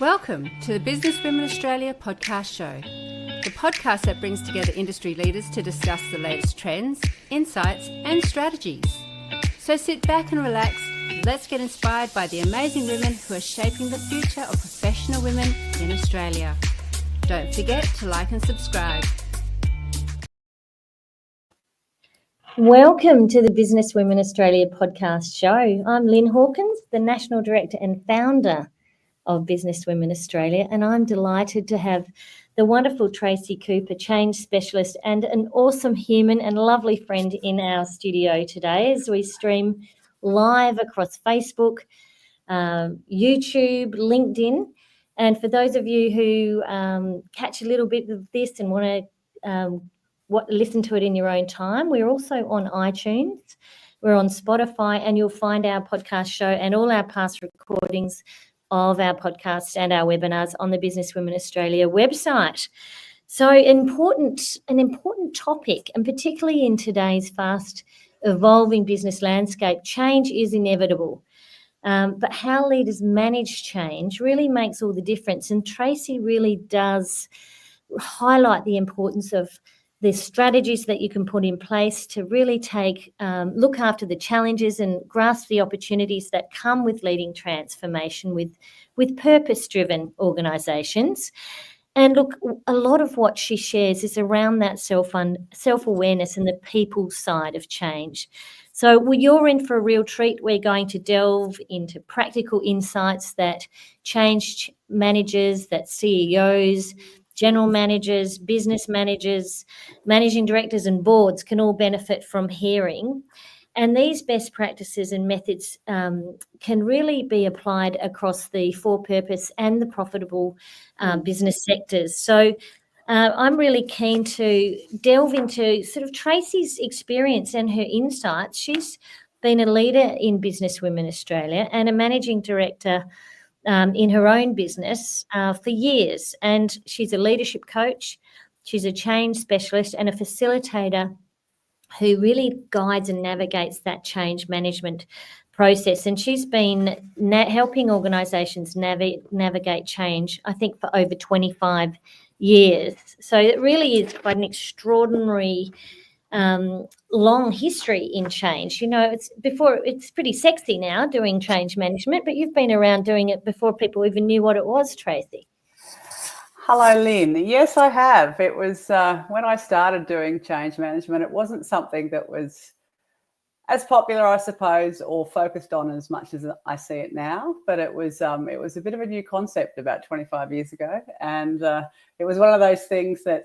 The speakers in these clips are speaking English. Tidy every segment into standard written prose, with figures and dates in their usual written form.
Welcome to the Business Women Australia podcast show, the podcast that brings together industry leaders to discuss the latest trends, insights and strategies. So sit back and relax, let's get inspired by the amazing women who are shaping the future of professional women in Australia. Don't forget to like and subscribe. Welcome to the Business Women Australia podcast show. I'm Lyn Hawkins, the National Director and Founder of Business Women Australia, and I'm delighted to have the wonderful Tracy Cooper, change specialist and an awesome human and lovely friend in our studio today as we stream live across Facebook, YouTube, LinkedIn. And for those of you who catch a little bit of this and want to listen to it in your own time, we're also on iTunes, we're on Spotify, and you'll find our podcast show and all our past recordings of our podcasts and our webinars on the Business Women Australia website. So an important topic, and particularly in today's fast evolving business landscape, change is inevitable. But how leaders manage change really makes all the difference. And Tracy really does highlight the importance of the strategies that you can put in place to really look after the challenges and grasp the opportunities that come with leading transformation with purpose-driven organisations. And look, a lot of what she shares is around that self-awareness and the people side of change. So you're in for a real treat. We're going to delve into practical insights that change managers, that CEOs, general managers, business managers, managing directors and boards can all benefit from hearing. And these best practices and methods can really be applied across the for-purpose and the profitable business sectors. So I'm really keen to delve into sort of Tracy's experience and her insights. She's been a leader in Business Women Australia and a managing director in her own business for years. And she's a leadership coach, she's a change specialist and a facilitator who really guides and navigates that change management process. And she's been helping organisations navigate change, I think, for over 25 years. So it really is quite an extraordinary long history in change. You know, it's pretty sexy now doing change management, but you've been around doing it before people even knew what it was, Tracy. Hello, Lyn. Yes, I have. It was when I started doing change management, it wasn't something that was as popular, I suppose, or focused on as much as I see it now. But it was a bit of a new concept about 25 years ago. And it was one of those things that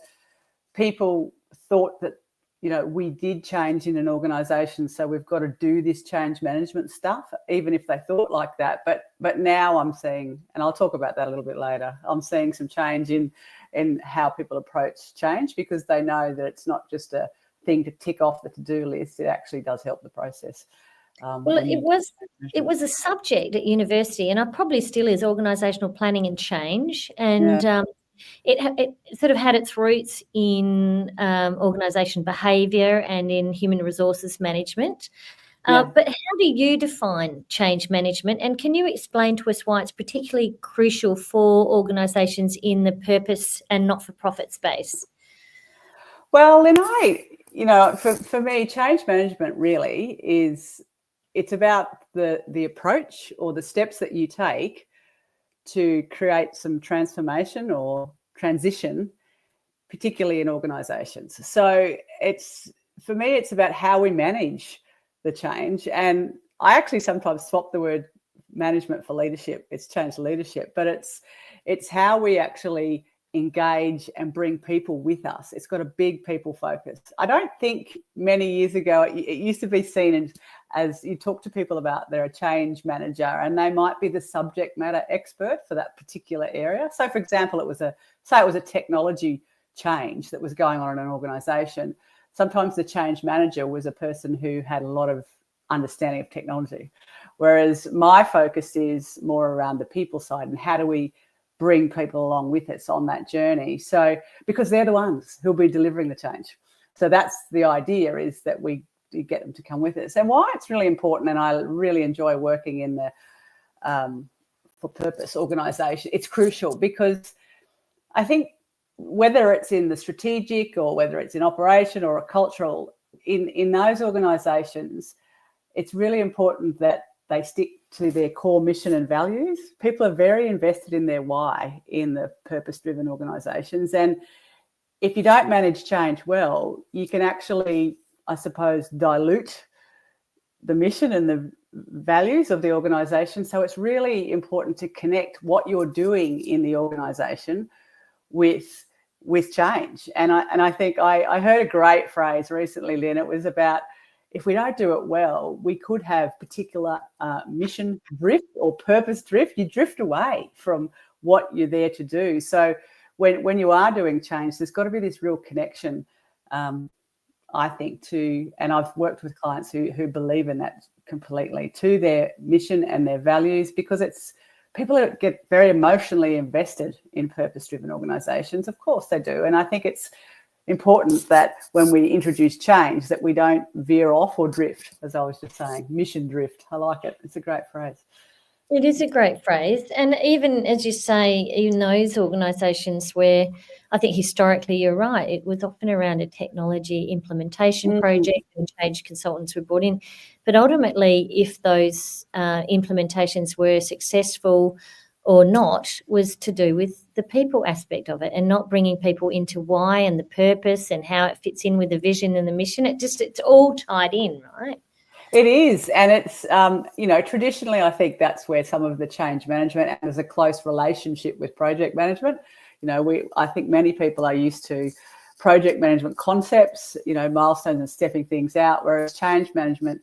people thought that, you know, we did change in an organisation, so we've got to do this change management stuff, even if they thought like that. But now I'm seeing, and I'll talk about that a little bit later, I'm seeing some change in how people approach change, because they know that it's not just a thing to tick off the to-do list. It actually does help the process. Well, it was a subject at university, and it probably still is, organisational planning and change. And It sort of had its roots in organisation behaviour and in human resources management. But how do you define change management? And can you explain to us why it's particularly crucial for organisations in the purpose and not-for-profit space? Well, Lyn, for me, change management really it's about the approach or the steps that you take to create some transformation or transition, particularly in organisations. So for me, it's about how we manage the change. And I actually sometimes swap the word management for leadership. It's change leadership, but it's how we actually engage and bring people with us. It's got a big people focus. I don't think many years ago it used to be seen as you talk to people about they're a change manager and they might be the subject matter expert for that particular area. So for example, it was a technology change that was going on in an organisation. Sometimes the change manager was a person who had a lot of understanding of technology, whereas my focus is more around the people side and how do we bring people along with us on that journey. So because they're the ones who'll be delivering the change. So that's the idea, is that we get them to come with us. And why it's really important, and I really enjoy working in the for purpose organisation. It's crucial because I think whether it's in the strategic or whether it's in operation or a cultural, in those organisations, it's really important that they stick to their core mission and values. People are very invested in their why in the purpose-driven organisations. And if you don't manage change well, you can actually, I suppose, dilute the mission and the values of the organisation. So it's really important to connect what you're doing in the organisation with change. And I think I heard a great phrase recently, Lyn. It was about, if we don't do it well, we could have particular mission drift or purpose drift. You drift away from what you're there to do. So when you are doing change, there's got to be this real connection, I think, and I've worked with clients who believe in that completely, to their mission and their values, because people get very emotionally invested in purpose-driven organisations. Of course they do. And I think it's important that when we introduce change, that we don't veer off or drift, as I was just saying. Mission drift. I like it. It's a great phrase. It is a great phrase. And even, as you say, in those organisations where I think historically you're right, it was often around a technology implementation project and change consultants were brought in. But ultimately, if those implementations were successful or not, was to do with the people aspect of it and not bringing people into why and the purpose and how it fits in with the vision and the mission. It's all tied in, right? It is, and it's, traditionally I think that's where some of the change management, and there's a close relationship with project management. I think many people are used to project management concepts, milestones and stepping things out, whereas change management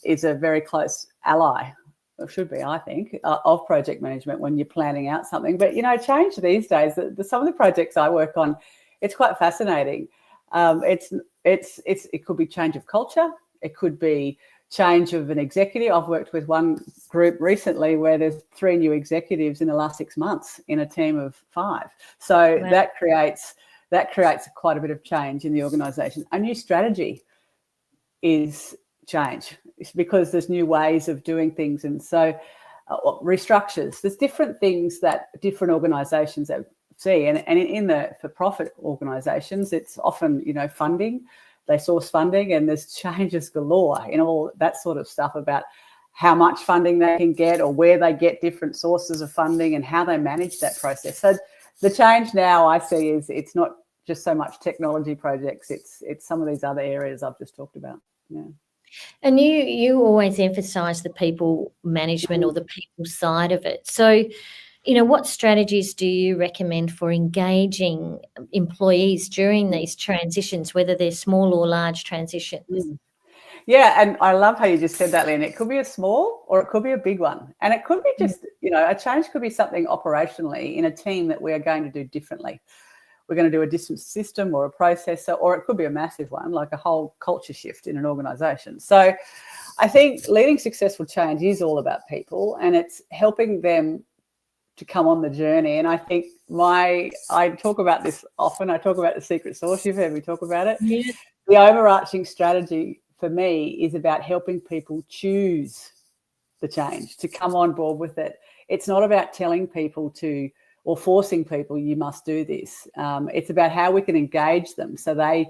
is a very close ally, or should be, I think, of project management when you're planning out something. But, change these days, some of the projects I work on, it's quite fascinating. It could be change of culture. It could be change of an executive. I've worked with one group recently where there's 3 new executives in the last 6 months in a team of 5. So wow. that creates quite a bit of change in the organisation. A new strategy is change. It's because there's new ways of doing things, and so restructures. There's different things that different organisations see, and in the for-profit organisations, it's often funding. They source funding, and there's changes galore in all that sort of stuff about how much funding they can get or where they get different sources of funding and how they manage that process. So the change now I see is it's not just so much technology projects, it's some of these other areas I've just talked about. Yeah. And you always emphasise the people management or the people side of it. So, what strategies do you recommend for engaging employees during these transitions, whether they're small or large transitions? Yeah, and I love how you just said that, Lyn. It could be a small or it could be a big one. And it could be just, a change could be something operationally in a team that we are going to do differently. We're going to do a different system or a process, or it could be a massive one, like a whole culture shift in an organisation. So I think leading successful change is all about people, and it's helping them to come on the journey. And I think I talk about this often. I talk about the secret sauce. You've heard me talk about it. Yeah. The overarching strategy for me is about helping people choose the change, to come on board with it. It's not about telling people or forcing people, you must do this. It's about how we can engage them so they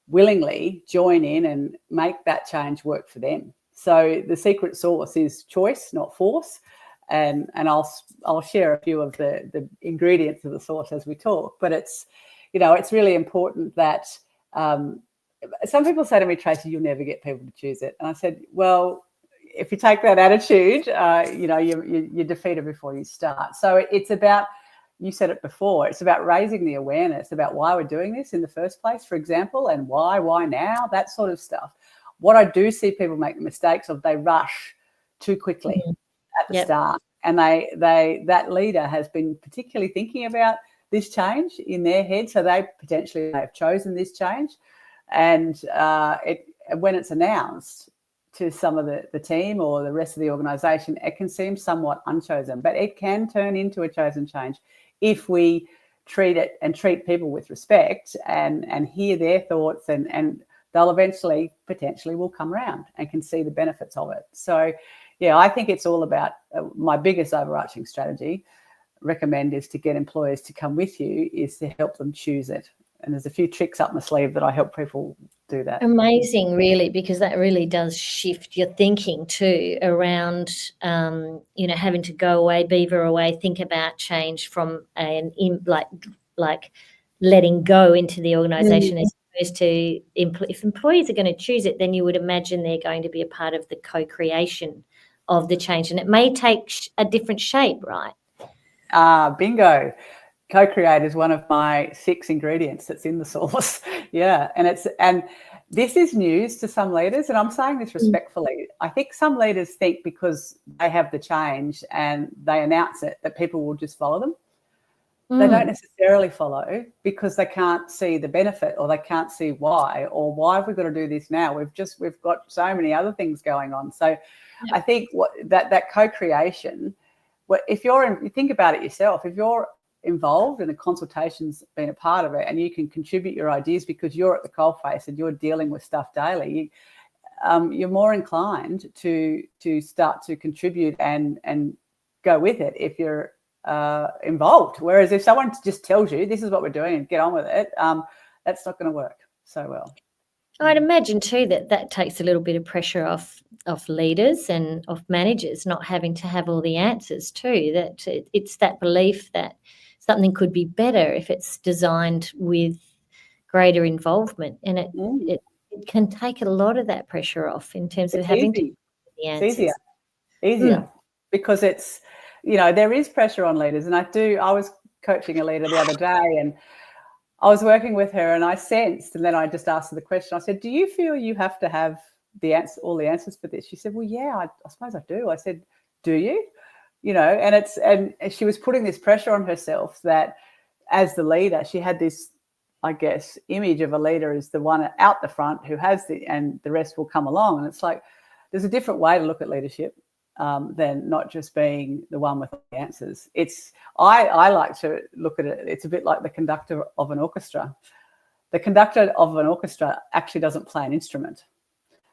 willingly join in and make that change work for them. So the secret sauce is choice, not force. And I'll share a few of the ingredients of the sauce as we talk. But it's really important that some people say to me, Tracy, you'll never get people to choose it. And I said, well, if you take that attitude, you're defeated before you start. So it's about, you said it before, it's about raising the awareness about why we're doing this in the first place, for example, and why now, that sort of stuff. What I do see people make the mistakes of, they rush too quickly at the start. And that leader has been particularly thinking about this change in their head, so they potentially have chosen this change. And when it's announced to some of the team or the rest of the organisation, it can seem somewhat unchosen, but it can turn into a chosen change if we treat it and treat people with respect and hear their thoughts, and they'll eventually potentially will come around and can see the benefits of it. So yeah, I think it's all about my biggest overarching strategy recommend is to get employers to come with you, is to help them choose it. And there's a few tricks up my sleeve that I help people do that. Amazing, really, because that really does shift your thinking too around, having to go away, beaver away, think about change from like letting go into the organisation as opposed to if employees are going to choose it, then you would imagine they're going to be a part of the co-creation of the change, and it may take a different shape, right? Bingo. Co-create is one of my 6 ingredients that's in the sauce. Yeah. And this is news to some leaders, and I'm saying this respectfully. I think some leaders think because they have the change and they announce it that people will just follow them. They don't necessarily follow because they can't see the benefit, or they can't see why, or why have we got to do this now? We've got so many other things going on. So I think that co-creation, if you think about it yourself, if you're involved and the consultation's been a part of it, and you can contribute your ideas because you're at the coalface and you're dealing with stuff daily, you're more inclined to start to contribute and go with it if you're involved. Whereas if someone just tells you this is what we're doing and get on with it, that's not going to work so well. I'd imagine too that takes a little bit of pressure off leaders and of managers not having to have all the answers too. That it's that belief that something could be better if it's designed with greater involvement, and it can take a lot of that pressure off in terms of having to the answers. It's easier because it's, there is pressure on leaders. And I was coaching a leader the other day, and I was working with her, and I sensed, and then I just asked her the question. I said, do you feel you have to have all the answers for this? She said, well, yeah, I suppose I do. I said, do you? And she was putting this pressure on herself that as the leader, she had this, I guess, image of a leader as the one out the front who has and the rest will come along. And it's like, there's a different way to look at leadership than not just being the one with the answers. I like to look at it. It's a bit like the conductor of an orchestra. The conductor of an orchestra actually doesn't play an instrument.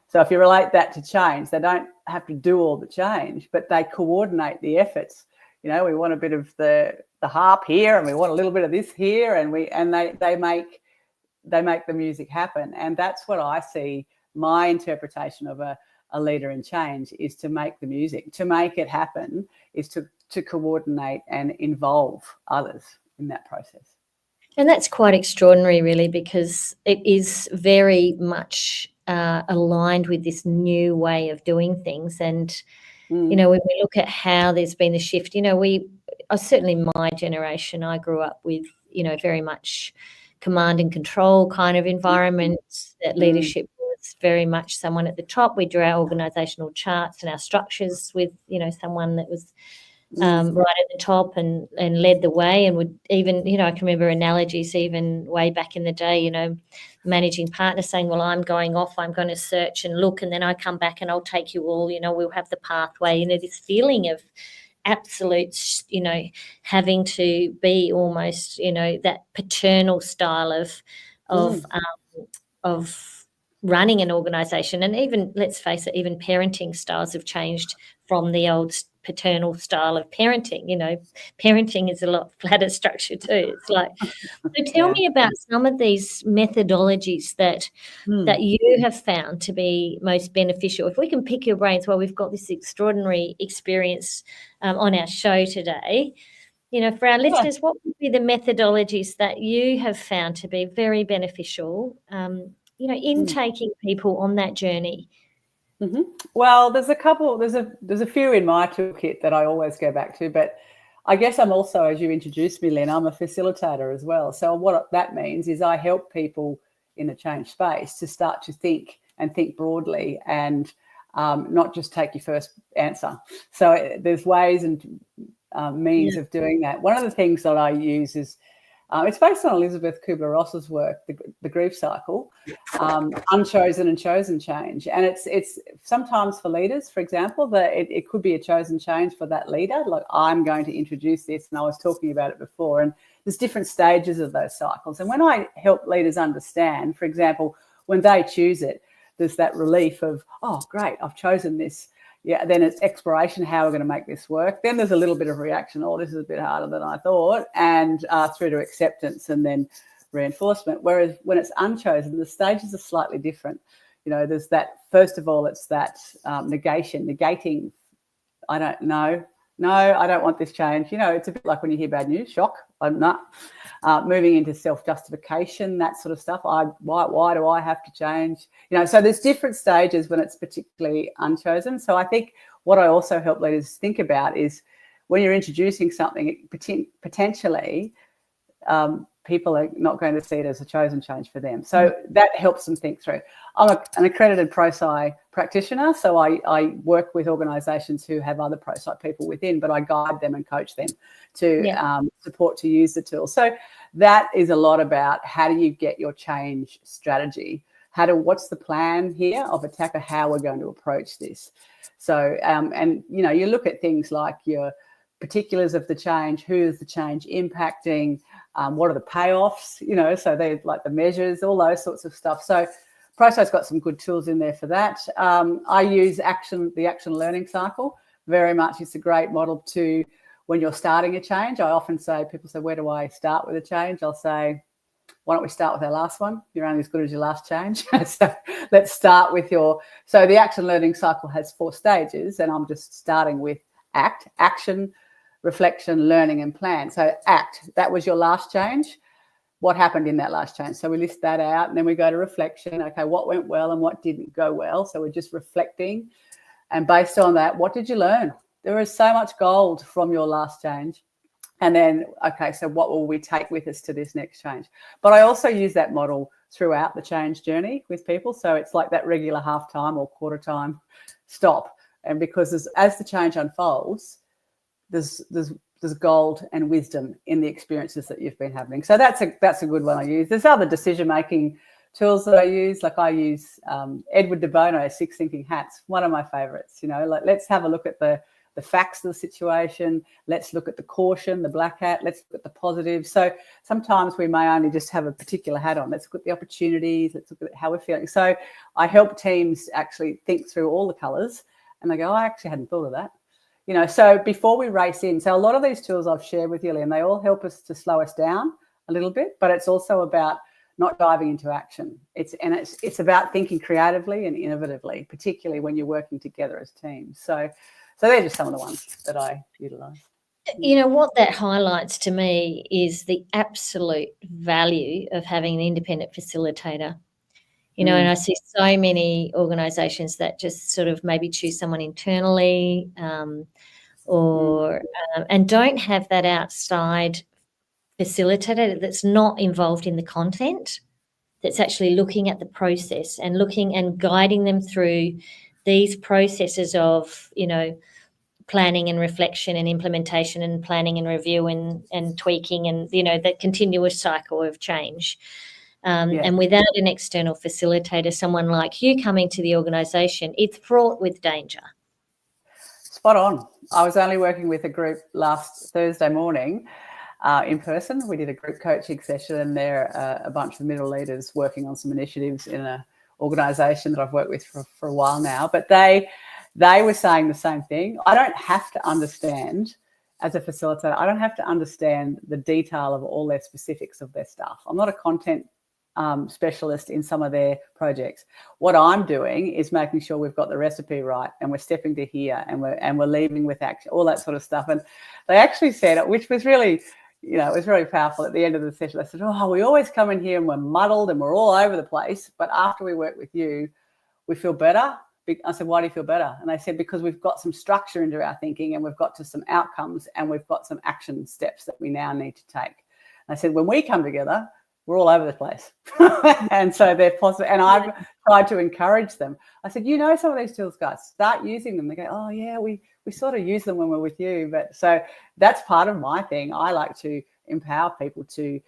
So if you relate that to change, they don't have to do all the change, but they coordinate the efforts. We want a bit of the harp here, and we want a little bit of this here, and they make the music happen. And that's what I see. My interpretation of a leader in change is to make the music. To make it happen is to coordinate and involve others in that process. And that's quite extraordinary, really, because it is very much aligned with this new way of doing things. And, when we look at how there's been the shift, certainly my generation, I grew up with, very much command and control kind of environment, that leadership was very much someone at the top. We drew our organisational charts and our structures with, someone that was right at the top and led the way, and would even, I can remember analogies even way back in the day, managing partner saying, well, I'm going off, I'm going to search and look, and then I come back and I'll take you all, we'll have the pathway, this feeling of absolute, having to be almost, that paternal style of running an organisation. And even, let's face it, even parenting styles have changed from the old paternal style of parenting. Parenting is a lot flatter structure too. It's like, so tell me about some of these methodologies that you have found to be most beneficial. If we can pick your brains, well, we've got this extraordinary experience on our show today. For our listeners, what would be the methodologies that you have found to be very beneficial, in taking people on that journey? Mm-hmm. Well, there's a couple. There's a few in my toolkit that I always go back to, but I guess I'm also, as you introduced me, Lyn, I'm a facilitator as well. So what that means is I help people in the change space to start to think broadly and not just take your first answer. So there's ways and means of doing that. One of the things that I use is it's based on Elizabeth Kubler-Ross's work, the grief cycle, unchosen and chosen change. And it's sometimes for leaders, for example, that it could be a chosen change for that leader. Like, I'm going to introduce this, and I was talking about it before. And there's different stages of those cycles. And when I help leaders understand, for example, when they choose it, there's that relief of, oh, great, I've chosen this, then it's exploration. How we're going to make this work. Then there's a little bit of reaction. Oh, this is a bit harder than I thought, and through to acceptance and then reinforcement. Whereas when it's unchosen, the stages are slightly different. There's that, first of all, it's that negating. I don't know. No, I don't want this change. It's a bit like when you hear bad news, shock. I'm not. Moving into self-justification, that sort of stuff. Why do I have to change? So there's different stages when it's particularly unchosen. So I think what I also help leaders think about is when you're introducing something, potentially people are not going to see it as a chosen change for them. So that helps them think through. I'm an accredited Prosci practitioner, so I work with organisations who have other Prosci people within, but I guide them and coach them to support to use the tool. So that is a lot about how do you get your change strategy? What's the plan here of attack, or how we're going to approach this? So, and you look at things like your particulars of the change, who is the change impacting, what are the payoffs, so they like the measures, all those sorts of stuff. So Prosci's got some good tools in there for that. I use the action learning cycle very much. It's a great model to when you're starting a change. I often say, people say, where do I start with a change? I'll say, why don't we start with our last one? You're only as good as your last change. So let's start with so the action learning cycle has 4 stages, and I'm just starting with action, reflection, learning, and plan. So act, that was your last change. What happened in that last change? So we list that out, and then we go to reflection. Okay, what went well and what didn't go well? So we're just reflecting. And based on that, what did you learn? There is so much gold from your last change. And then, okay, so what will we take with us to this next change? But I also use that model throughout the change journey with people. So it's like that regular half time or quarter time stop. And because as the change unfolds, there's gold and wisdom in the experiences that you've been having. So that's a good one I use. There's other decision-making tools that I use. Like I use Edward de Bono's 6 Thinking Hats, one of my favorites. Like let's have a look at the facts of the situation. Let's look at the caution, the black hat. Let's look at the positives. So sometimes we may only just have a particular hat on. Let's look at the opportunities. Let's look at how we're feeling. So I help teams actually think through all the colours, and they go, I actually hadn't thought of that. So before we race in, so a lot of these tools I've shared with you, Lyn, they all help us to slow us down a little bit, but it's also about not diving into action. It's about thinking creatively and innovatively, particularly when you're working together as teams. So they're just some of the ones that I utilise. What that highlights to me is the absolute value of having an independent facilitator. And I see so many organisations that just sort of maybe choose someone internally and don't have that outside facilitator that's not involved in the content, that's actually looking at the process and looking and guiding them through these processes of, planning and reflection and implementation and planning and review and tweaking and, that continuous cycle of change. And without an external facilitator, someone like you coming to the organisation, it's fraught with danger. Spot on. I was only working with a group last Thursday morning in person. We did a group coaching session, and they're a bunch of middle leaders working on some initiatives in an organisation that I've worked with for a while now. But they were saying the same thing. I don't have to understand, as a facilitator, I don't have to understand the detail of all their specifics of their stuff. I'm not a content specialist in some of their projects. What I'm doing is making sure we've got the recipe right, and we're stepping to here, and we're leaving with action, all that sort of stuff. And they actually said, which was really, it was really powerful at the end of the session. They said, we always come in here and we're muddled and we're all over the place, but after we work with you, we feel better. I said, why do you feel better? And they said, because we've got some structure into our thinking, and we've got to some outcomes, and we've got some action steps that we now need to take. And I said, when we come together, we're all over the place. And so they're positive. And I've tried to encourage them. I said, some of these tools, guys, start using them. They go, oh, yeah, we sort of use them when we're with you. But so that's part of my thing. I like to empower people to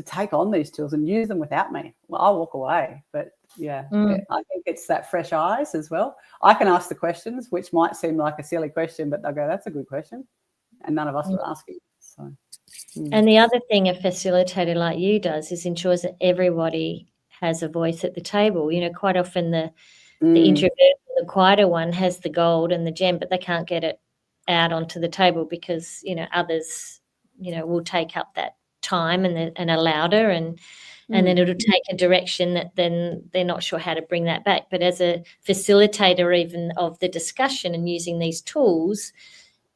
take on these tools and use them without me. Well, I'll walk away. But, I think it's that fresh eyes as well. I can ask the questions, which might seem like a silly question, but they'll go, that's a good question. And none of us are asking. So. And the other thing a facilitator like you does is ensures that everybody has a voice at the table. Quite often the introverts, the quieter one has the gold and the gem, but they can't get it out onto the table because, others, will take up that time and are louder, and then it'll take a direction that then they're not sure how to bring that back. But as a facilitator even of the discussion and using these tools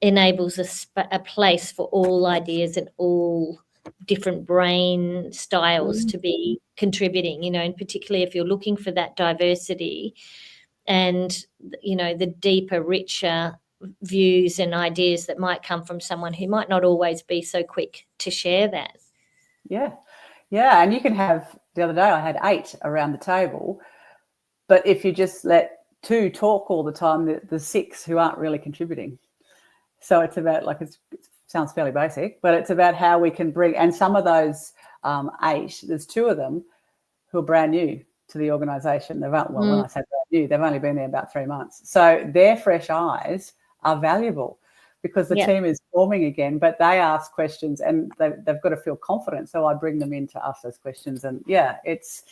enables a place for all ideas and all different brain styles to be contributing, and particularly if you're looking for that diversity and, the deeper, richer views and ideas that might come from someone who might not always be so quick to share that. Yeah. And you can have, the other day I had 8 around the table, but if you just let 2 talk all the time, there's 6 who aren't really contributing. So it's about, it sounds fairly basic, but it's about how we can bring, and some of those 8, there's 2 of them who are brand new to the organisation. When I say brand new, they've only been there about 3 months. So their fresh eyes are valuable because the team is forming again, but they ask questions and they've got to feel confident. So I bring them in to ask those questions. And it's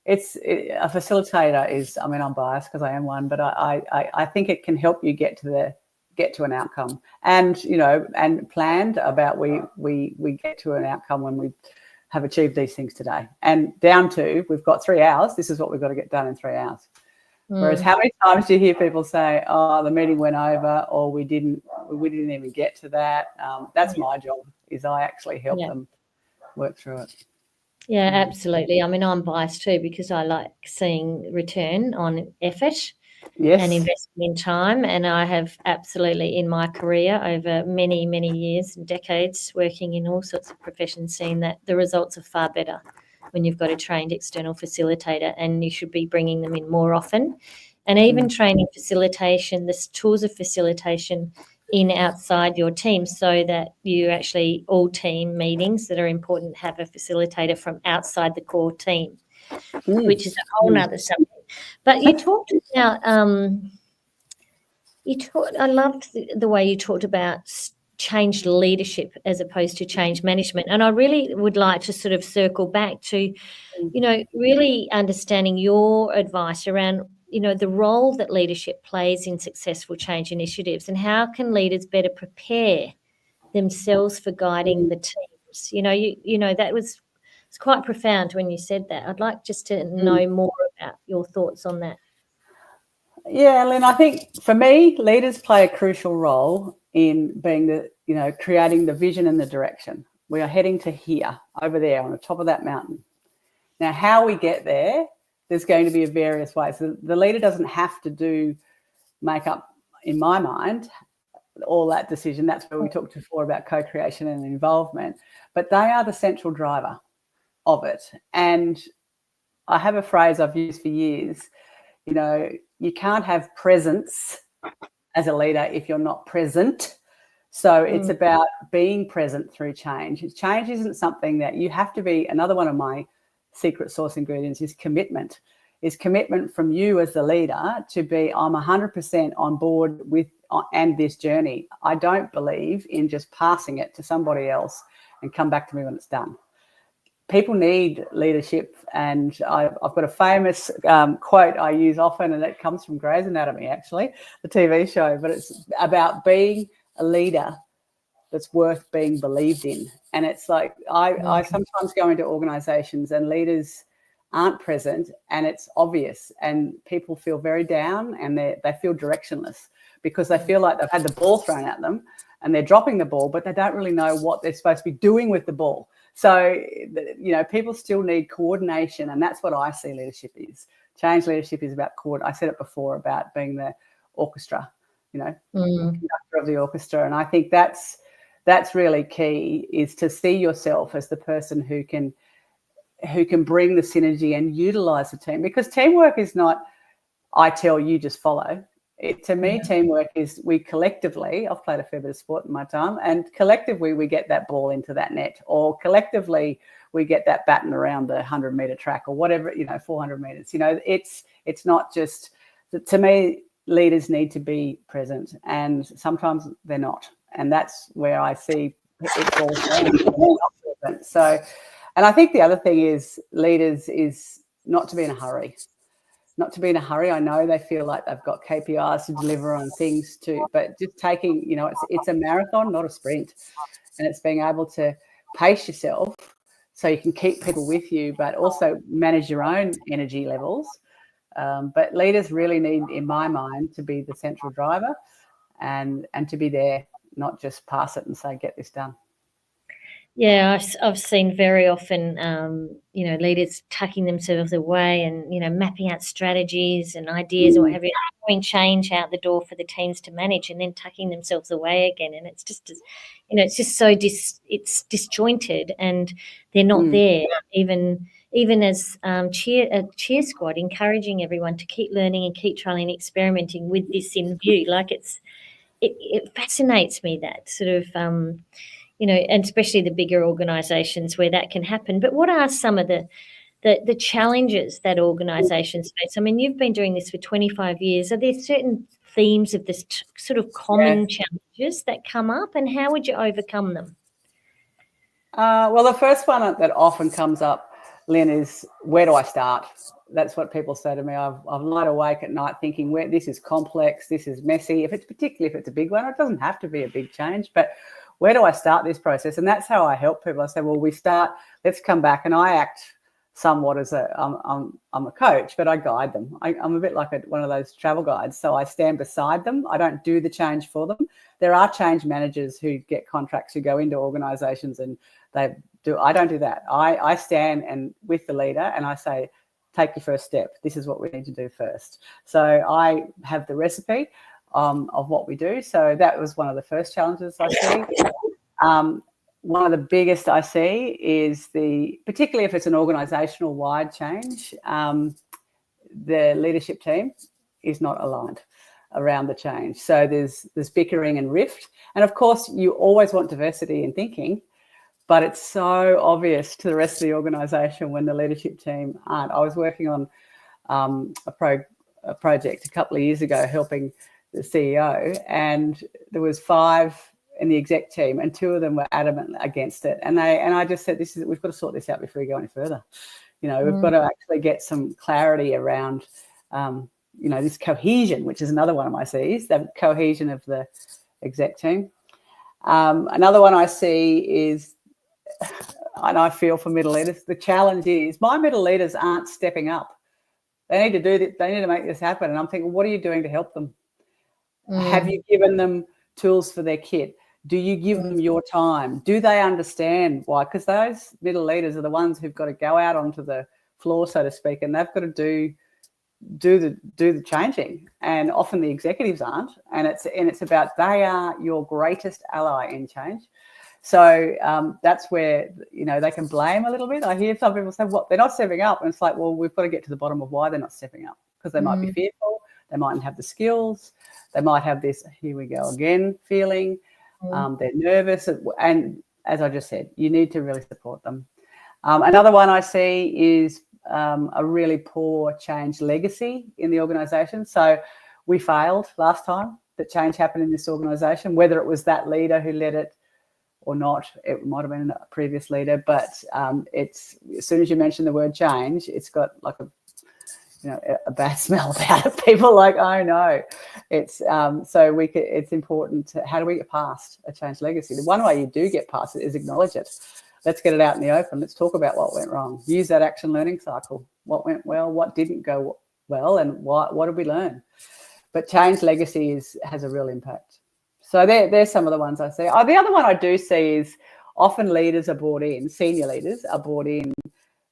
a facilitator is, I'm biased because I am one, but I think it can help you get to an outcome, and and planned about we get to an outcome when we have achieved these things today, and down to we've got 3 hours. This is what we've got to get done in 3 hours. Whereas how many times do you hear people say, "Oh, the meeting went over," or "We didn't even get to that." That's my job. Is I actually help them work through it. Yeah, absolutely. I'm biased too because I like seeing return on effort. Yes. And investing in time. And I have absolutely in my career over many, many years and decades working in all sorts of professions seen that the results are far better when you've got a trained external facilitator, and you should be bringing them in more often. And even training facilitation, the tools of facilitation in outside your team, so that you actually, all team meetings that are important, have a facilitator from outside the core team, which is a whole nother subject. But you talked about, I loved the way you talked about change leadership as opposed to change management. And I really would like to sort of circle back to, really understanding your advice around, the role that leadership plays in successful change initiatives, and how can leaders better prepare themselves for guiding the teams. That was, it's quite profound when you said that. I'd like just to know more about your thoughts on that. Yeah, Lyn, I think for me, leaders play a crucial role in being creating the vision and the direction. We are heading to here, over there on the top of that mountain. Now, how we get there, there's going to be various ways. The leader doesn't have to make up, in my mind, all that decision. That's where we talked before about co-creation and involvement, but they are the central driver of it. And I have a phrase I've used for years, you can't have presence as a leader if you're not present. So it's about being present through change. Change isn't something that you have to be. Another one of my secret sauce ingredients is commitment from you as the leader to be, I'm 100% on board with and this journey. I don't believe in just passing it to somebody else and come back to me when it's done. People need leadership, and I've got a famous quote I use often, and it comes from Grey's Anatomy, actually, the TV show, but it's about being a leader that's worth being believed in. And it's like I sometimes go into organisations and leaders aren't present, and it's obvious, and people feel very down, and they feel directionless because they feel like they've had the ball thrown at them and they're dropping the ball, but they don't really know what they're supposed to be doing with the ball. So, people still need coordination, and that's what I see leadership is. Change leadership is about I said it before, about being the orchestra, the conductor of the orchestra. And I think that's really key, is to see yourself as the person who can bring the synergy and utilize the team, because teamwork is not, I tell you, just follow. To me, teamwork is we collectively, I've played a fair bit of sport in my time, and collectively we get that ball into that net, or collectively we get that baton around the 100-metre track, or whatever, 400 metres. It's not just, to me, leaders need to be present, and sometimes they're not. And that's where I see it falls down. So, and I think the other thing is leaders is not to be in a hurry. not to be in a hurry. I know they feel like they've got KPIs to deliver on things too, but just taking, it's a marathon, not a sprint. And it's being able to pace yourself so you can keep people with you, but also manage your own energy levels. But leaders really need, in my mind, to be the central driver and to be there, not just pass it and say, get this done. Yeah, I've seen very often, leaders tucking themselves away and, mapping out strategies and ideas or what have you, throwing change out the door for the teams to manage and then tucking themselves away again. And it's just, it's just so it's disjointed and they're not there. Even as a cheer squad, encouraging everyone to keep learning and keep trialing and experimenting with this in view. Like it fascinates me, that sort of, and especially the bigger organisations where that can happen. But what are some of the challenges that organisations face? I mean, you've been doing this for 25 years. Are there certain themes of this sort of common challenges that come up, and how would you overcome them? Well, the first one that often comes up, Lyn, is where do I start? That's what people say to me. I've lied awake at night thinking, this is complex, this is messy. Particularly if it's a big one, it doesn't have to be a big change, but where do I start this process? And that's how I help people. I say, well, let's come back. And I act somewhat as I'm a coach, but I guide them. I'm a bit like one of those travel guides. So I stand beside them. I don't do the change for them. There are change managers who get contracts who go into organisations and they do. I don't do that. I stand and with the leader and I say, take your first step. This is what we need to do first. So I have the recipe of what we do. So that was one of the first challenges I see. One of the biggest I see is particularly if it's an organisational wide change, the leadership team is not aligned around the change. So there's bickering and rift. And of course, you always want diversity in thinking, but it's so obvious to the rest of the organisation when the leadership team aren't. I was working on a project a couple of years ago helping the CEO, and there was 5 in the exec team and 2 of them were adamant against it. And I just said, we've got to sort this out before we go any further. We've got to actually get some clarity around, this cohesion, which is another one of my C's, the cohesion of the exec team. Another one I see is, and I feel for middle leaders, the challenge is my middle leaders aren't stepping up. They need to do this. They need to make this happen. And I'm thinking, what are you doing to help them? Have you given them tools for their kit? Do you give them your time? Do they understand why? Because those middle leaders are the ones who've got to go out onto the floor, so to speak, and they've got to do the changing. And often the executives aren't. And it's about they are your greatest ally in change. So that's where they can blame a little bit. I hear some people say, "What? They're not stepping up," and it's like, well, we've got to get to the bottom of why they're not stepping up, because they might be fearful. They mightn't have the skills. They might have this, here we go again, feeling. They're nervous. And as I just said, you need to really support them. Another one I see is a really poor change legacy in the organisation. So we failed last time that change happened in this organisation, whether it was that leader who led it or not. It might have been a previous leader, but it's, as soon as you mention the word change, it's got like a bad smell about it. People like, oh no. It's it's important how do we get past a change legacy? The one way you do get past it is acknowledge it. Let's get it out in the open. Let's talk about what went wrong. Use that action learning cycle. What went well, what didn't go well, and what did we learn? But change legacy has a real impact. So there's some of the ones I see. The other one I do see is often leaders are brought in, senior leaders are brought in,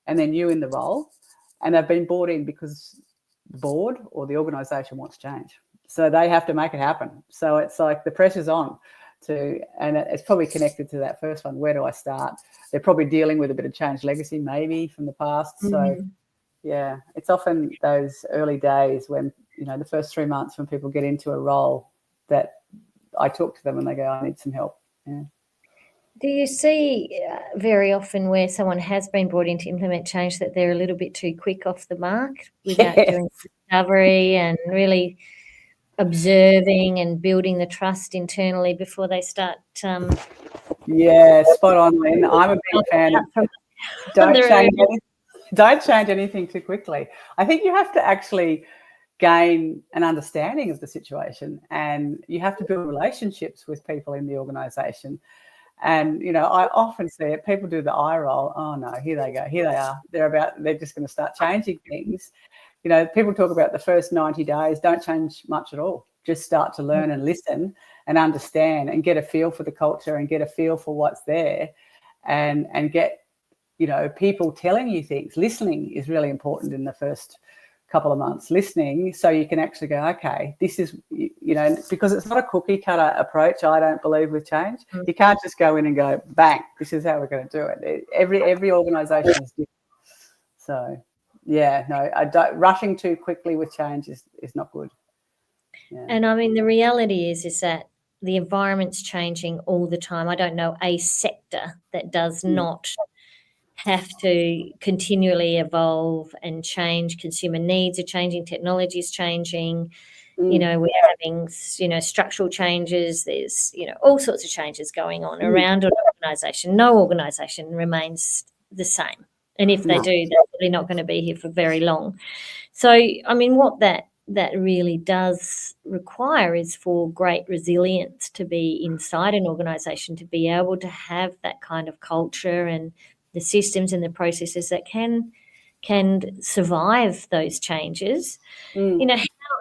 and they're new in the role. And they've been brought in because the board or the organisation wants change. So they have to make it happen. So it's like the pressure's on and it's probably connected to that first one. Where do I start? They're probably dealing with a bit of change legacy maybe from the past. So yeah, it's often those early days when, the first 3 months when people get into a role that I talk to them and they go, I need some help. Yeah. Do you see very often where someone has been brought in to implement change that they're a little bit too quick off the mark without doing discovery and really observing and building the trust internally before they start? Yeah, spot on, Lyn. I'm a big fan of don't change anything. don't change anything too quickly. I think you have to actually gain an understanding of the situation, and you have to build relationships with people in the organisation. And, you know, I often see it, people do the eye roll. Oh no, here they go, here they are. They're just going to start changing things. You know, people talk about the first 90 days, don't change much at all. Just start to learn and listen and understand and get a feel for the culture and get a feel for what's there, and get, you know, people telling you things. Listening is really important in the first couple of months, listening, so you can actually go, okay, this is, you know, because it's not a cookie cutter approach, I don't believe, with change. You can't just go in and go, bang, this is how we're going to do it. Every organisation is different. So, yeah, no, rushing too quickly with change is not good. Yeah. And I mean, the reality is that the environment's changing all the time. I don't know a sector that does not have to continually evolve and change. Consumer needs are changing, technology is changing. You know, we're having, you know, structural changes. There's, you know, all sorts of changes going on around an organisation. No organisation remains the same. And if they do, they're probably not going to be here for very long. So, I mean, what that really does require is for great resilience to be inside an organisation, to be able to have that kind of culture and the systems and the processes that can survive those changes. You know,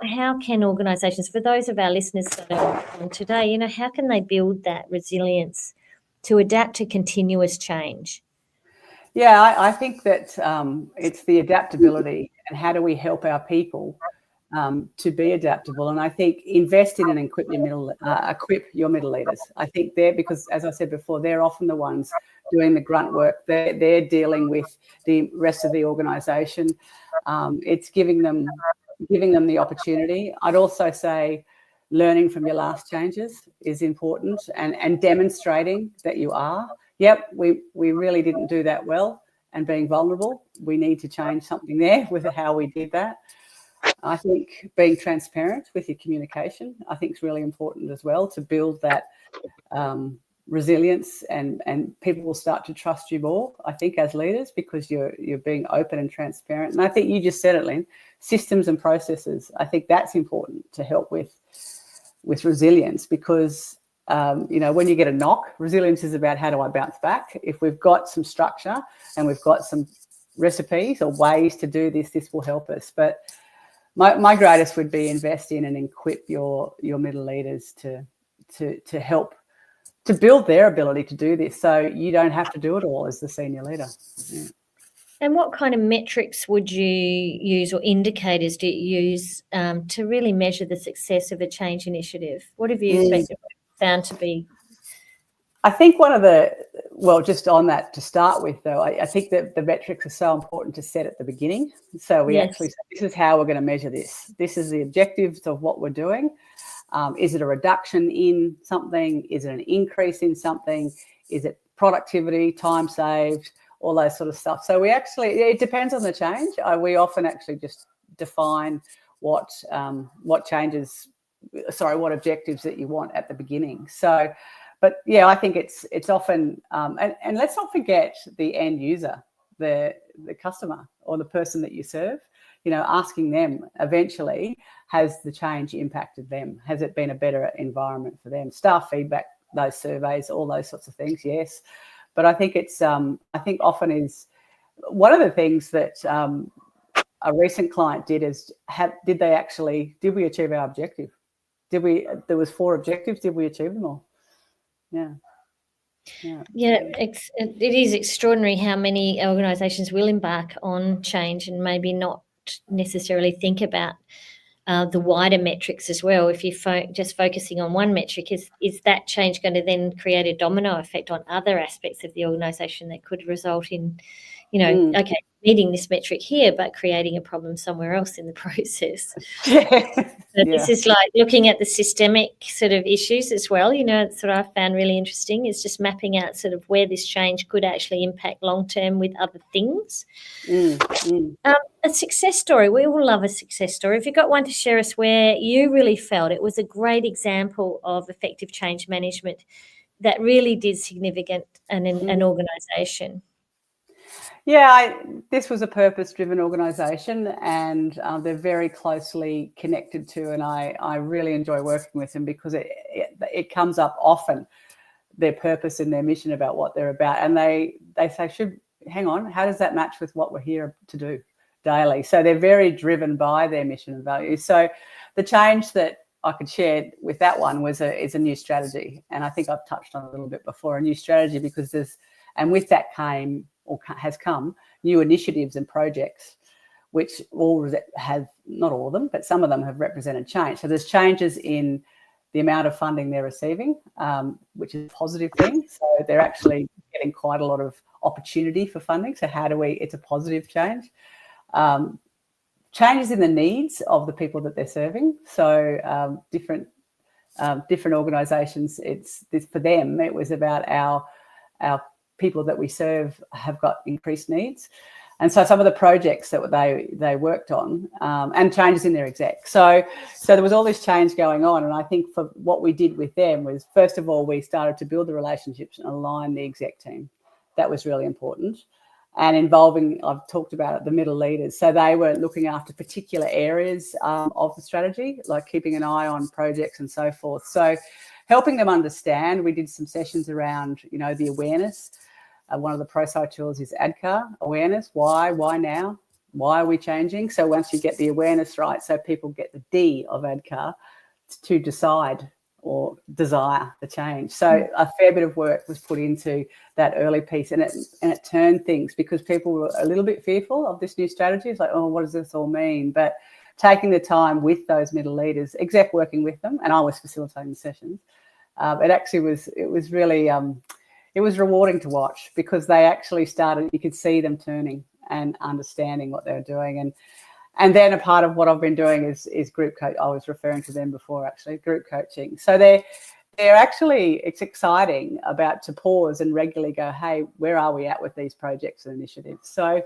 how can organisations, for those of our listeners that are on today, you know, how can they build that resilience to adapt to continuous change? Yeah, I think that it's the adaptability, and how do we help our people to be adaptable. And I think invest in and equip your middle leaders. I think because, as I said before, they're often the ones doing the grunt work. They're dealing with the rest of the organisation. It's giving them the opportunity. I'd also say learning from your last changes is important, and demonstrating that you are. Yep, we really didn't do that well, and being vulnerable. We need to change something there with how we did that. I think being transparent with your communication, I think, is really important as well, to build that resilience, and people will start to trust you more, I think, as leaders, because you're being open and transparent. And I think you just said it, Lyn, systems and processes. I think that's important to help with resilience, because you know, when you get a knock, resilience is about how do I bounce back. If we've got some structure and we've got some recipes or ways to do this, this will help us. But my greatest would be invest in and equip your middle leaders to help to build their ability to do this, so you don't have to do it all as the senior leader. Yeah. And what kind of metrics would you use, or indicators do you use to really measure the success of a change initiative? What have you found to be? I think just on that to start with, though, I think that the metrics are so important to set at the beginning. So we actually say, this is how we're going to measure this. This is the objectives of what we're doing. Is it a reduction in something? Is it an increase in something? Is it productivity, time saved, all those sort of stuff? So it depends on the change. We often actually just define what objectives that you want at the beginning. So, but yeah, I think it's often, and let's not forget the end user, the customer, or the person that you serve. You know, asking them eventually, has the change impacted them? Has it been a better environment for them? Staff feedback, those surveys, all those sorts of things, yes. But I think it's, I think often is one of the things that a recent client did is, did we achieve our objective? There was 4 objectives, did we achieve them all? Yeah. It is extraordinary how many organisations will embark on change and maybe not necessarily think about the wider metrics as well. If you're just focusing on one metric, is that change going to then create a domino effect on other aspects of the organisation that could result in, you know, okay, meeting this metric here, but creating a problem somewhere else in the process. This is like looking at the systemic sort of issues as well. You know, it's what I found really interesting, is just mapping out sort of where this change could actually impact long-term with other things. A success story. We all love a success story. If you've got one to share us where you really felt it was a great example of effective change management that really did significant in an organisation. Yeah, this was a purpose-driven organisation, and they're very closely connected to, and I really enjoy working with them because it comes up often, their purpose and their mission about what they're about, and they say, hang on, how does that match with what we're here to do daily? So they're very driven by their mission and values. So the change that I could share with that one is a new strategy, and I think I've touched on it a little bit before, a new strategy, because and with that came, or has come, new initiatives and projects, which all have, not all of them, but some of them have represented change. So there's changes in the amount of funding they're receiving, which is a positive thing. So they're actually getting quite a lot of opportunity for funding. So it's a positive change. Changes in the needs of the people that they're serving. So different organisations, for them, it was about our people that we serve have got increased needs. And so some of the projects that they worked on, and changes in their exec. So there was all this change going on. And I think for what we did with them was, first of all, we started to build the relationships and align the exec team. That was really important. And involving, I've talked about it, the middle leaders. So they were looking after particular areas of the strategy, like keeping an eye on projects and so forth. So helping them understand, we did some sessions around, the awareness. One of the Prosci tools is ADKAR, awareness. Why now? Why are we changing? So once you get the awareness right, so people get the D of ADKAR to decide or desire the change. So a fair bit of work was put into that early piece, and it turned things, because people were a little bit fearful of this new strategy. It's like, oh, what does this all mean? But taking the time with those middle leaders, exec working with them, and I was facilitating the sessions, it was really it was rewarding to watch, because they actually started, you could see them turning and understanding what they were doing. And then a part of what I've been doing is group coach. I was referring to them before, actually, group coaching. So they're actually, it's exciting to pause and regularly go, hey, where are we at with these projects and initiatives? So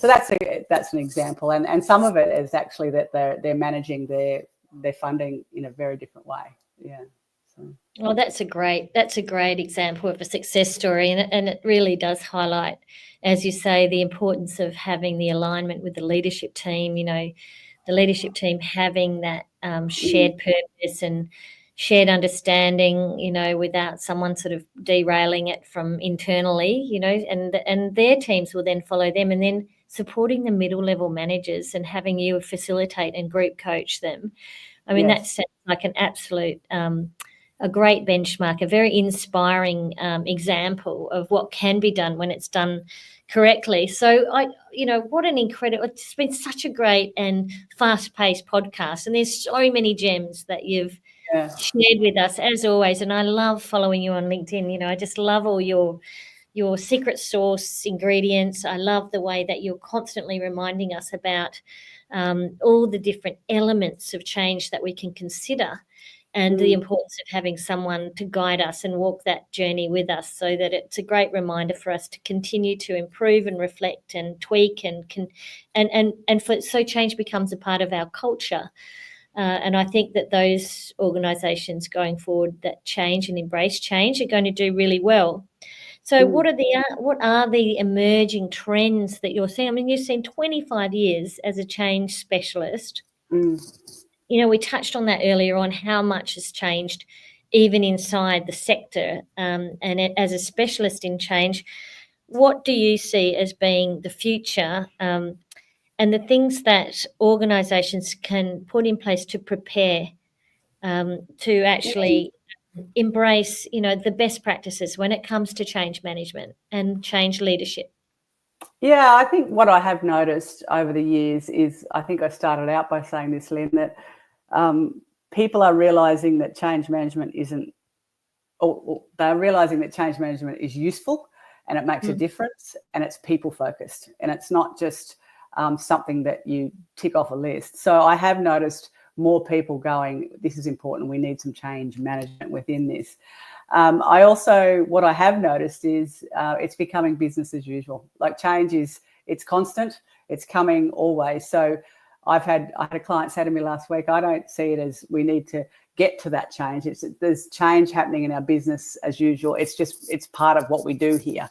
that's an example. And some of it is actually that they're managing their funding in a very different way. Yeah. Well, that's a great example of a success story, and it really does highlight, as you say, the importance of having the alignment with the leadership team. The leadership team having that shared purpose and shared understanding, without someone sort of derailing it from internally, and their teams will then follow them, and then supporting the middle level managers and having you facilitate and group coach them. I mean, That sounds like an absolute a great benchmark, a very inspiring example of what can be done when it's done correctly. So what an incredible, it's been such a great and fast-paced podcast, and there's so many gems that you've shared with us, as always. And I love following you on LinkedIn. I just love all your secret sauce ingredients. I love the way that you're constantly reminding us about all the different elements of change that we can consider, and the importance of having someone to guide us and walk that journey with us, so that it's a great reminder for us to continue to improve and reflect and tweak so change becomes a part of our culture. And I think that those organisations going forward that change and embrace change are going to do really well. So what are the emerging trends that you're seeing? I mean, you've seen 25 years as a change specialist. We touched on that earlier on, how much has changed even inside the sector. And as a specialist in change, what do you see as being the future and the things that organisations can put in place to prepare to actually embrace, the best practices when it comes to change management and change leadership? Yeah, I think what I have noticed over the years is, I think I started out by saying this, Lyn, that people are realising that change management they're realising that change management is useful, and it makes a difference, and it's people focused, and it's not just something that you tick off a list. So I have noticed more people going, this is important, we need some change management within this. What I have noticed is it's becoming business as usual. Like, change it's constant, it's coming always. So I had a client say to me last week, I don't see it as we need to get to that change. There's change happening in our business as usual. It's part of what we do here.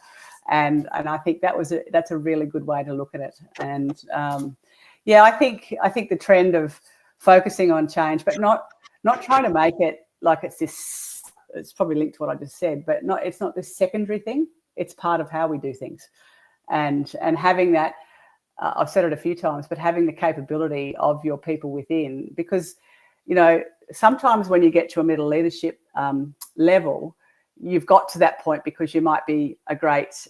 And I think that's a really good way to look at it. And I think the trend of focusing on change, but not trying to make it like it's this. It's probably linked to what I just said, but it's not this secondary thing. It's part of how we do things, and having that. I've said it a few times, but having the capability of your people within, because, sometimes when you get to a middle leadership level, you've got to that point because you might be a great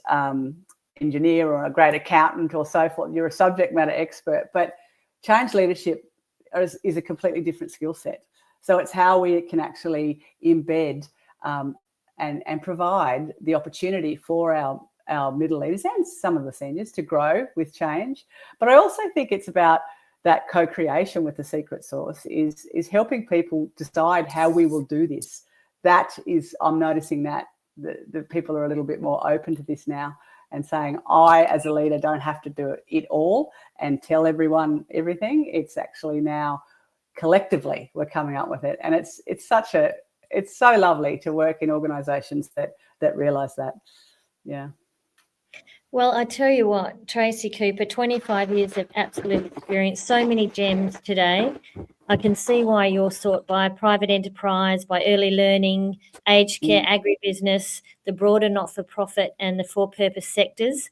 engineer or a great accountant or so forth. You're a subject matter expert, but change leadership is a completely different skill set. So it's how we can actually embed and provide the opportunity for our middle leaders and some of the seniors to grow with change. But I also think it's about that co-creation with the secret sauce is helping people decide how we will do this. That is, I'm noticing that the people are a little bit more open to this now and saying, I, as a leader, don't have to do it all and tell everyone everything. It's actually now collectively we're coming up with it. And it's so lovely to work in organisations that realise that. Yeah. Well, I tell you what, Tracy Cooper, 25 years of absolute experience, so many gems today. I can see why you're sought by private enterprise, by early learning, aged care, agribusiness, the broader not-for-profit and the for-purpose sectors.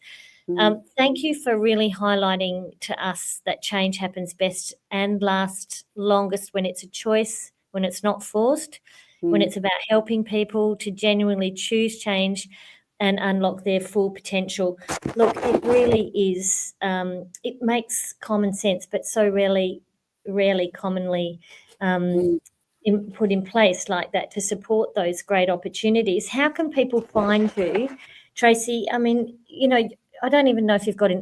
Thank you for really highlighting to us that change happens best and lasts longest when it's a choice, when it's not forced, when it's about helping people to genuinely choose change and unlock their full potential. Look, it really is, it makes common sense, but so rarely commonly put in place like that to support those great opportunities. How can people find you, Tracy? I mean, I don't even know if you've got a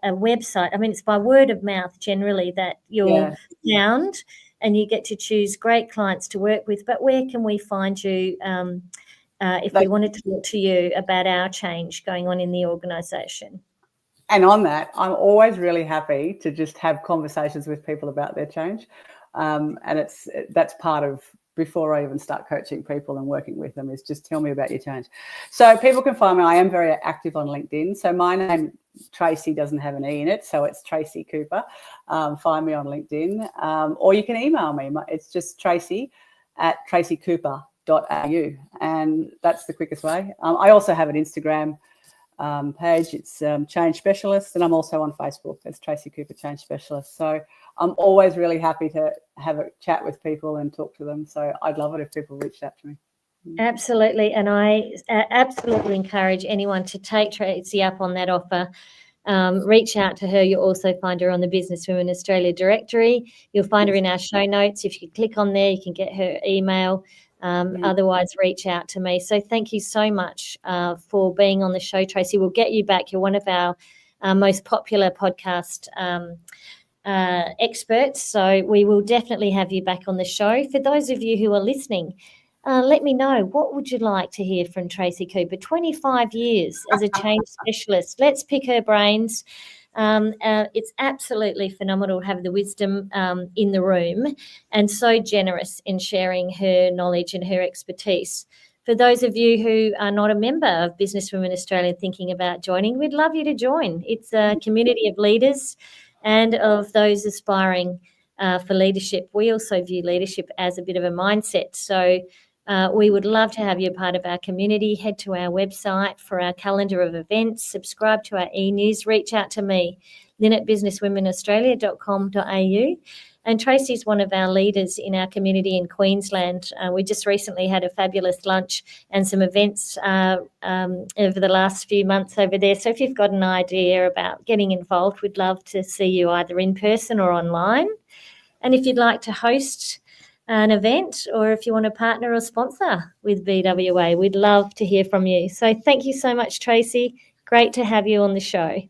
website. I mean, it's by word of mouth generally that you're found and you get to choose great clients to work with. But where can we find you if we wanted to talk to you about our change going on in the organisation? And on that, I'm always really happy to just have conversations with people about their change. And that's part of, before I even start coaching people and working with them, is just tell me about your change. So people can find me. I am very active on LinkedIn. So my name, Tracy, doesn't have an E in it. So it's Tracy Cooper. Find me on LinkedIn. Or you can email me. It's just tracy@tracycooper.au. And that's the quickest way. I also have an Instagram page. It's Change Specialist, and I'm also on Facebook as Tracy Cooper Change Specialist. So I'm always really happy to have a chat with people and talk to them. So I'd love it if people reached out to me. Absolutely, and I absolutely encourage anyone to take Tracy up on that offer. Reach out to her. You'll also find her on the Business Women Australia directory. You'll find her in our show notes. If you click on there, you can get her email. Otherwise, reach out to me. So thank you so much for being on the show, Tracy. We'll get you back. You're one of our most popular podcast experts. So we will definitely have you back on the show. For those of you who are listening, let me know, what would you like to hear from Tracy Cooper? 25 years as a change specialist. Let's pick her brains. It's absolutely phenomenal to have the wisdom in the room, and so generous in sharing her knowledge and her expertise. For those of you who are not a member of Business Women Australia thinking about joining, we'd love you to join. It's a community of leaders and of those aspiring for leadership. We also view leadership as a bit of a mindset. So we would love to have you a part of our community. Head to our website for our calendar of events, subscribe to our e-news, reach out to me, lyn@businesswomenaustralia.com.au. And Tracy's one of our leaders in our community in Queensland. We just recently had a fabulous lunch and some events over the last few months over there. So if you've got an idea about getting involved, we'd love to see you either in person or online. And if you'd like to host an event, or if you want to partner or sponsor with BWA, we'd love to hear from you. So thank you so much, Tracy. Great to have you on the show.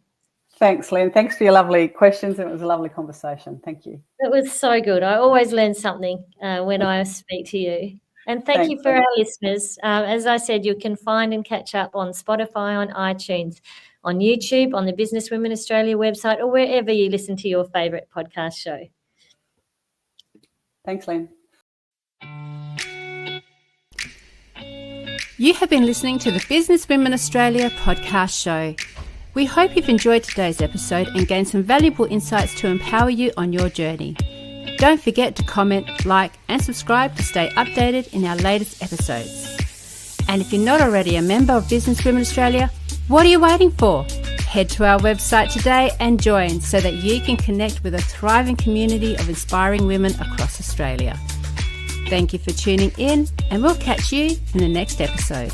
Thanks, Lyn. Thanks for your lovely questions. It was a lovely conversation. Thank you. It was so good. I always learn something when I speak to you. And thank you for our listeners. As I said, you can find and catch up on Spotify, on iTunes, on YouTube, on the Business Women Australia website, or wherever you listen to your favourite podcast show. Thanks, Lyn. You have been listening to the Business Women Australia podcast show. We hope you've enjoyed today's episode and gained some valuable insights to empower you on your journey. Don't forget to comment, like and subscribe to stay updated in our latest episodes. And if you're not already a member of Business Women Australia, what are you waiting for? Head to our website today and join so that you can connect with a thriving community of inspiring women across Australia. Thank you for tuning in, and we'll catch you in the next episode.